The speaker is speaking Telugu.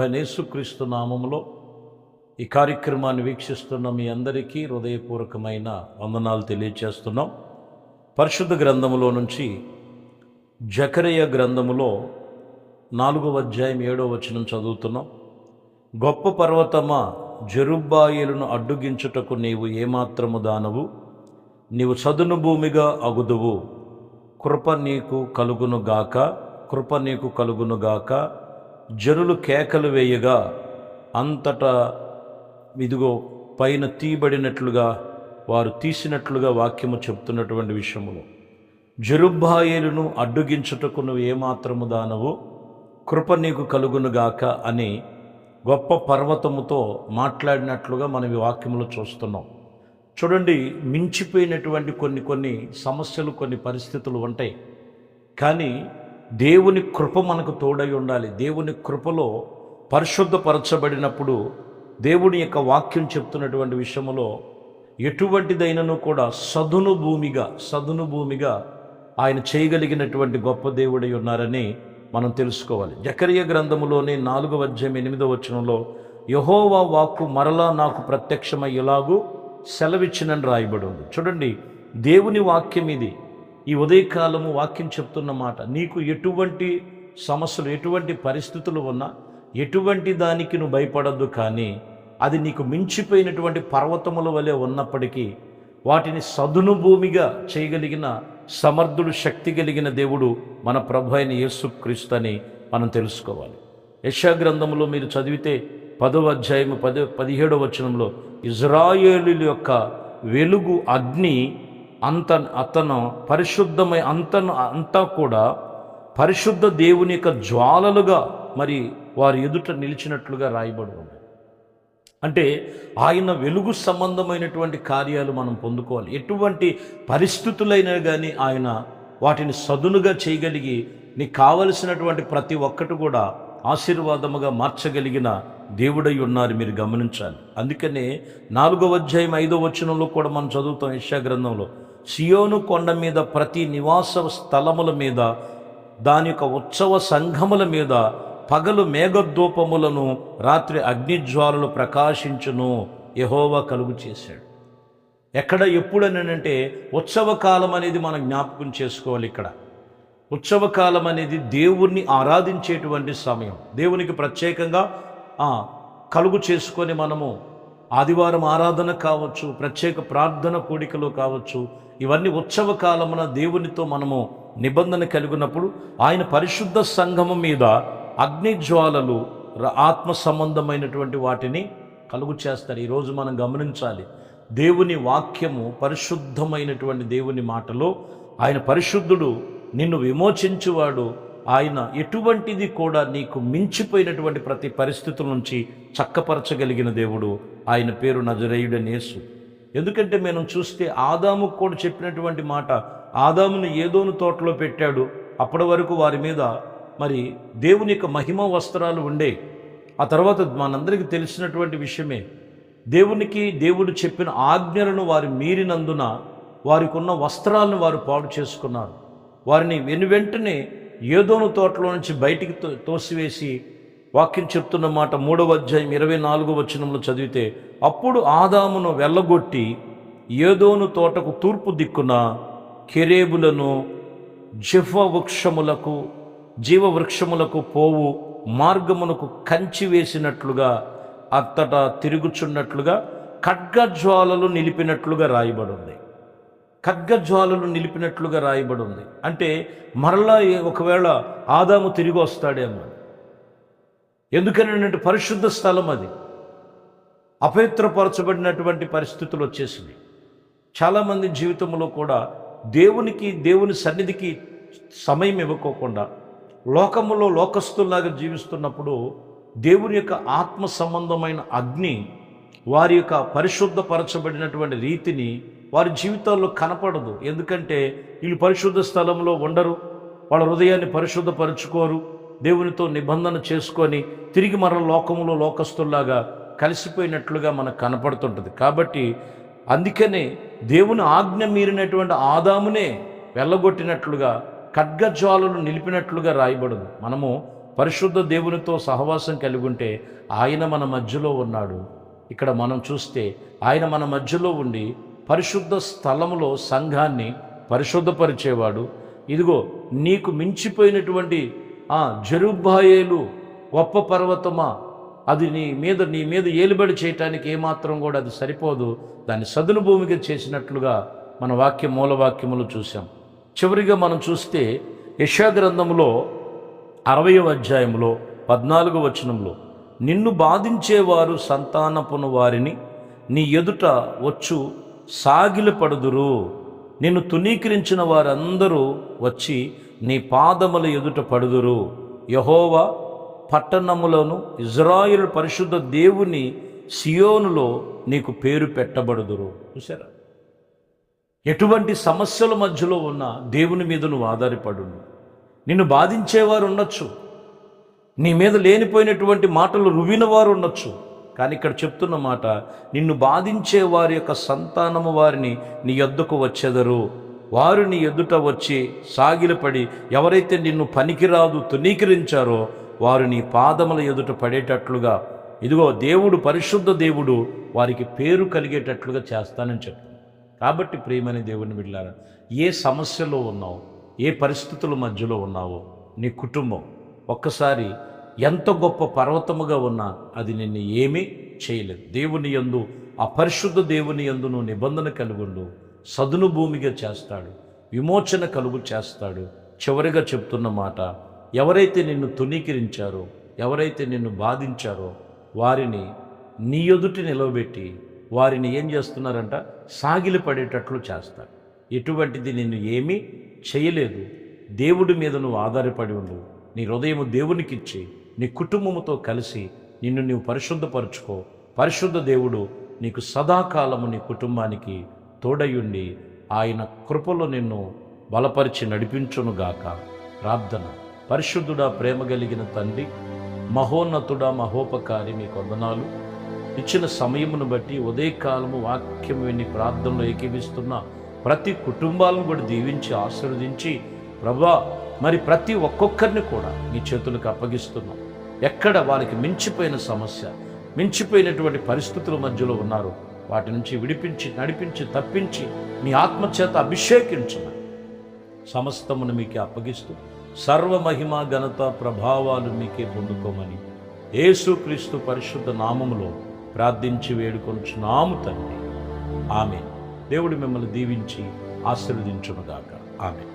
ప్రభువైన యేసుక్రీస్తు నామములో ఈ కార్యక్రమాన్ని వీక్షిస్తున్న మీ అందరికీ హృదయపూర్వకమైన వందనాలు తెలియచేస్తున్నాం. పరిశుద్ధ గ్రంథములో నుంచి జకరియా గ్రంథములో 4వ అధ్యాయం 7వ వచనం చదువుతున్నాం. గొప్ప పర్వతమా, జెరుబ్బాయేలును అడ్డుగించుటకు నీవు ఏమాత్రము దానవు, నీవు చదును భూమిగా అగుదువు. కృప నీకు కలుగునుగాక, కృప నీకు కలుగునుగాక. జనులు కేకలు వేయగా అంతటా ఇదిగో పైన తీయబడినట్లుగా వారు తీసినట్లుగా వాక్యము చెప్తున్నటువంటి విషయములో జెరుబ్బాయేలును అడ్డుగించుటకు నువ్వు ఏమాత్రము దానవు, కృప నీకు కలుగునుగాక అని గొప్ప పర్వతముతో మాట్లాడినట్లుగా మనం ఈ వాక్యములో చూస్తున్నాం. చూడండి, మించిపోయినటువంటి కొన్ని సమస్యలు, కొన్ని పరిస్థితులు ఉంటాయి. కానీ దేవుని కృప మనకు తోడై ఉండాలి. దేవుని కృపలో పరిశుద్ధపరచబడినప్పుడు దేవుని యొక్క వాక్యం చెప్తున్నటువంటి విషయములో ఎటువంటిదైనను కూడా సదును భూమిగా ఆయన చేయగలిగినటువంటి గొప్ప దేవుడై ఉన్నారని మనం తెలుసుకోవాలి. జకరియా గ్రంథములోని 4వ అధ్యాయం 8వ వచనంలో యెహోవా వాక్కు మరలా నాకు ప్రత్యక్షమయ్యేలాగు సెలవిచ్చినని రాయబడి ఉంది. చూడండి, దేవుని వాక్యం ఇది. ఈ ఉదయకాలము వాక్యం చెప్తున్న మాట, నీకు ఎటువంటి సమస్యలు, ఎటువంటి పరిస్థితులు ఉన్నా, ఎటువంటి దానికి నువ్వు భయపడద్దు. కానీ అది నీకు మించిపోయినటువంటి పర్వతముల వలె ఉన్నప్పటికీ వాటిని సదును భూమిగా చేయగలిగిన సమర్థుడు, శక్తి కలిగిన దేవుడు మన ప్రభు అయిన యేసుక్రీస్తు అని మనం తెలుసుకోవాలి. యెషయా గ్రంథంలో మీరు చదివితే 10వ అధ్యాయం 17వ వచనంలో ఇజ్రాయేలీయుల యొక్క వెలుగు అగ్ని అతను పరిశుద్ధమై అంతా కూడా పరిశుద్ధ దేవుని యొక్క జ్వాలలుగా మరి వారి ఎదుట నిలిచినట్లుగా రాయబడి ఉంది. అంటే ఆయన వెలుగు సంబంధమైనటువంటి కార్యాలు మనం పొందుకోవాలి. ఎటువంటి పరిస్థితులైనా కానీ ఆయన వాటిని సదునుగా చేయగలిగి నీకు కావలసినటువంటి ప్రతి ఒక్కటి కూడా ఆశీర్వాదముగా మార్చగలిగిన దేవుడై ఉన్నారు, మీరు గమనించాలి. అందుకనే 4వ అధ్యాయం 5వ వచనంలో కూడా మనం చదువుతాం యెషయా గ్రంథంలో, సియోను కొండ మీద, ప్రతి నివాస స్థలముల మీద, దాని యొక్క ఉత్సవ సంఘముల మీద పగలు మేఘధూపములను, రాత్రి అగ్నిజ్వాలలు ప్రకాశించును యెహోవా కలుగు చేశాడు. ఎక్కడ ఎప్పుడనంటే ఉత్సవ కాలం అనేది మనం జ్ఞాపకం చేసుకోవాలి. ఇక్కడ ఉత్సవ కాలం అనేది దేవుణ్ణి ఆరాధించేటువంటి సమయం. దేవునికి ప్రత్యేకంగా కలుగు చేసుకొని మనము ఆదివారం ఆరాధన కావచ్చు, ప్రత్యేక ప్రార్థన కూడికలు కావచ్చు, ఇవన్నీ ఉత్సవ కాలమున దేవునితో మనము నిబంధన కలిగినప్పుడు ఆయన పరిశుద్ధ సంఘము మీద అగ్నిజ్వాలలు, ఆత్మ సంబంధమైనటువంటి వాటిని కలుగు చేస్తారు. ఈరోజు మనం గమనించాలి, దేవుని వాక్యము పరిశుద్ధమైనటువంటి దేవుని మాటలో ఆయన పరిశుద్ధుడు, నిన్ను విమోచించువాడు, ఆయన ఎటువంటిది కూడా నీకు మించిపోయినటువంటి ప్రతి పరిస్థితుల నుంచి చక్కపరచగలిగిన దేవుడు. ఆయన పేరు నజరేయుడైన యేసు. ఎందుకంటే మనం చూస్తే ఆదాముకు కూడా చెప్పినటువంటి మాట, ఆదామును ఏదోను తోటలో పెట్టాడు. అప్పటి వరకు వారి మీద మరి దేవుని యొక్క మహిమ వస్త్రాలు ఉండే. ఆ తర్వాత మనందరికీ తెలిసినటువంటి విషయమే, దేవుడు చెప్పిన ఆజ్ఞలను వారు మీరినందున వారికి ఉన్న వస్త్రాలను వారు పాడు చేసుకున్నారు. వారిని వెనువెంటనే ఏదోను తోటలో నుంచి బయటికి తోసివేసి, వాక్యం చెప్తున్న మాట 3వ అధ్యాయం 24వ వచనంలో చదివితే, అప్పుడు ఆదామును వెళ్ళగొట్టి ఏదోను తోటకు తూర్పు దిక్కున కెరేబులను, జీవవృక్షములకు పోవు మార్గమునకు కంచి వేసినట్లుగా, అంతటా తిరుగుచున్నట్లుగా ఖడ్గజ్వాలలు నిలిపినట్లుగా రాయబడి ఉంది. ఖడ్గజ్వాలలు నిలిపినట్లుగా రాయబడి ఉంది. అంటే మరలా ఒకవేళ ఆదాము తిరిగి వస్తాడేమో. ఎందుకనంటే పరిశుద్ధ స్థలం అది, అపవిత్రపరచబడినటువంటి పరిస్థితులు వచ్చేసింది. చాలామంది జీవితంలో కూడా దేవుని సన్నిధికి సమయం ఇవ్వకోకుండా లోకములో లోకస్తుల్లాగా జీవిస్తున్నప్పుడు దేవుని యొక్క ఆత్మ సంబంధమైన అగ్ని వారి యొక్క పరిశుద్ధపరచబడినటువంటి రీతిని వారి జీవితాల్లో కనపడదు. ఎందుకంటే వీళ్ళు పరిశుద్ధ స్థలంలో ఉండరు, వాళ్ళ హృదయాన్ని పరిశుద్ధపరచుకోరు, దేవునితో నిబంధన చేసుకొని తిరిగి మరల లోకములో లోకస్తుల్లాగా కలిసిపోయినట్లుగా మనకు కనపడుతుంటుంది. కాబట్టి అందుకనే దేవుని ఆజ్ఞ మీరినటువంటి ఆదామునే వెళ్ళగొట్టినట్లుగా ఖడ్గజ్వాలను నిలిపినట్లుగా రాయబడదు. మనము పరిశుద్ధ దేవునితో సహవాసం కలిగి ఉంటే ఆయన మన మధ్యలో ఉన్నాడు. ఇక్కడ మనం చూస్తే ఆయన మన మధ్యలో ఉండి పరిశుద్ధ స్థలములో సంఘాన్ని పరిశుద్ధపరిచేవాడు. ఇదిగో నీకు మించిపోయినటువంటి జెరుబ్బాయేలు గొప్ప పర్వతమా, అది నీ మీద ఏలుబడి చేయటానికి ఏమాత్రం కూడా అది సరిపోదు, దాన్ని సదును భూమిగా చేసినట్లుగా మన మూలవాక్యములు చూసాం. చివరిగా మనం చూస్తే యెషయా గ్రంథంలో 60వ అధ్యాయంలో 14వ వచనంలో, నిన్ను బాధించేవారు సంతానపును వారిని నీ ఎదుట వచ్చు సాగిలపడుదురు, నిన్ను తునీకరించిన వారందరూ వచ్చి నీ పాదముల ఎదుట పడుదురు. యెహోవా పట్టణములను ఇజ్రాయేలు పరిశుద్ధ దేవుని సియోనులో నీకు పేరు పెట్టబడుదురు. చూసారా, ఎటువంటి సమస్యల మధ్యలో ఉన్న దేవుని మీద నువ్వు ఆధారపడు. నిన్ను బాధించేవారు ఉండొచ్చు, నీ మీద లేనిపోయినటువంటి మాటలు రువిన వారు ఉండొచ్చు, కానీ ఇక్కడ చెప్తున్న మాట, నిన్ను బాధించే వారి యొక్క సంతానము వారిని నీ యొద్దకు వచ్చెదరు. వారు నీ ఎదుట వచ్చి సాగిలపడి, ఎవరైతే నిన్ను పనికిరాదు తునీకరించారో వారు నీ పాదముల ఎదుట పడేటట్లుగా, ఇదిగో దేవుడు పరిశుద్ధ దేవుడు వారికి పేరు కలిగేటట్లుగా చేస్తానని చెప్పు. కాబట్టి ప్రియమైన దేవుని బిడ్డలారా, ఏ సమస్యలో ఉన్నావు, ఏ పరిస్థితుల మధ్యలో ఉన్నావో, నీ కుటుంబం ఒక్కసారి ఎంత గొప్ప పర్వతముగా ఉన్నా అది నిన్ను ఏమీ చేయలేదు. దేవుని యందు, ఆ పరిశుద్ధ దేవుని యందు నువ్వు నిబంధన కలుగుండు, సదును భూమిగా చేస్తాడు, విమోచన కలుగు చేస్తాడు. చివరిగా చెప్తున్న మాట, ఎవరైతే నిన్ను తునీకరించారో, ఎవరైతే నిన్ను బాధించారో వారిని నీ ఎదుటి నిలవబెట్టి వారిని ఏం చేస్తున్నారంట, సాగిలిపడేటట్లు చేస్తాడు. ఎటువంటిది నిన్ను ఏమీ చేయలేదు. దేవుడి మీద నువ్వు ఆధారపడి ఉండు. నీ హృదయము దేవునికిచ్చి నీ కుటుంబముతో కలిసి నిన్ను నీవు పరిశుద్ధపరచుకో. పరిశుద్ధ దేవుడు నీకు సదాకాలము నీ కుటుంబానికి తోడయుండి ఆయన కృపలో నిన్ను బలపరిచి నడిపించునుగాక. ప్రార్థన. పరిశుద్ధుడా, ప్రేమ కలిగిన తండ్రి, మహోన్నతుడా, మహోపకారి, మీకు వందనాలు. ఇచ్చిన సమయమును బట్టి ఉదయకాలము వాక్యం విని ప్రార్థనలో ఏకీవిస్తున్న ప్రతి కుటుంబాలను కూడా దీవించి ఆశీర్వదించి ప్రభువా, మరి ప్రతి ఒక్కొక్కరిని కూడా నీ చేతులకు అప్పగిస్తున్నాం. ఎక్కడ వారికి మించిపోయిన సమస్య, మించిపోయినటువంటి పరిస్థితుల మధ్యలో ఉన్నారు, వాటి నుంచి విడిపించి నడిపించి తప్పించి నీ ఆత్మచేత అభిషేకించమని సమస్తమును మీకే అప్పగిస్తూ సర్వమహిమ ఘనత ప్రభావాలు మీకే పొందుకోమని యేసుక్రీస్తు పరిశుద్ధ నామములో ప్రార్థించి వేడుకొనుచున్నాము తండ్రి. ఆమేన్. దేవుడు మిమ్మల్ని దీవించి ఆశీర్వదించునుగాక. ఆమేన్.